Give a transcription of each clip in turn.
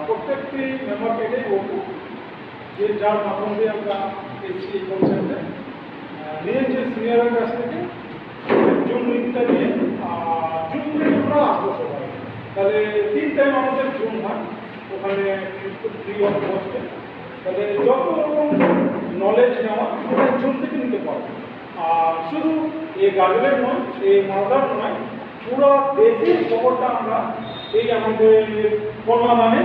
প্রত্যেকটি মেম্বারকে এটাই বলবো যে যার মাধ্যম দিয়ে আমরা এসেছি এই কনসেপ্টে নিয়ে যে সিনিয়রের কাছ থেকে জুম লিঙ্কটা নিয়ে জুম থেকে আমরা আসবো সবাই। তাহলে 3 টাইম আমাদের জুম হয় ওখানে ফ্রি অফ কস্টে। তাহলে যত রকম নলেজ নেওয়া ওটা জুম থেকে নিতে পারবো। আর শুধু এই গাজলের নয়, এই মালদার নয়, পুরো দেশের খবরটা আমরা এই আমাদের কর্মাদানে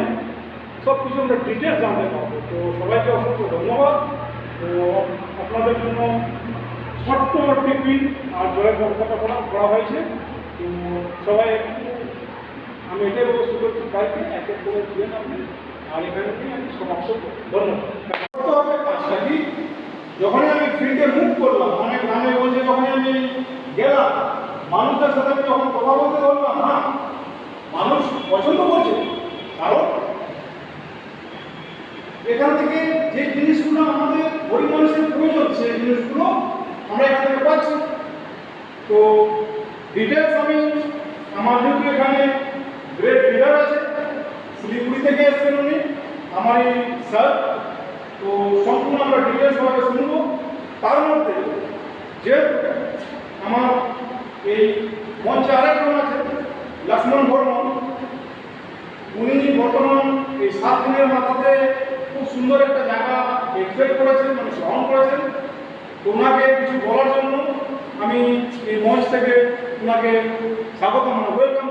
সব কিছু আমরা ডিটেলস জানতে পারবো। তো সবাইকে অসংখ্য ধন্যবাদ। তো আপনাদের জন্য ছোট্ট টিফিন আর জলের ব্যবস্থাটা করা হয়েছে। তো সবাই আমি এটাই বলবো সুযোগ পাইকে এক এক করে দিয়ে আপনি আর এখানে আমি সমাপ্ত ধন্যবাদ। হবে কাজটা কি যখনই আমি ফিল্ডে মুভ করলাম অনেক গ্রামে বলছে যখনই আমি গেলাম মানুষদের সাথে আমি যখন কথা বলতে ধরলাম হ্যাঁ মানুষ পছন্দ করছে। কারণ এখান থেকে যে জিনিসগুলো আমাদের গরিব মানুষের প্রয়োজন সেই জিনিসগুলো আমরা এখান থেকে পাচ্ছি। তো ডিটেলস আমি আমার যেহেতু এখানে গ্রেট লিডার আছে শিলিগুড়ি থেকে এসছেন উনি আমার এই স্যার। তো সম্পূর্ণ আমরা ডিটেলস সবাইকে শুনবো। তার মধ্যে যে আমার এই মঞ্চে আরেকজন আছে লক্ষ্মণ বর্মন। উনি বর্তমান এই 7 দিনের মাথাতে খুব সুন্দর একটা জায়গা এক্সপেক্ট করেছেন মানে গ্রহণ করেছেন। ওনাকে কিছু বলার জন্য আমি এই মঞ্চ থেকে ওনাকে স্বাগত ওয়েলকাম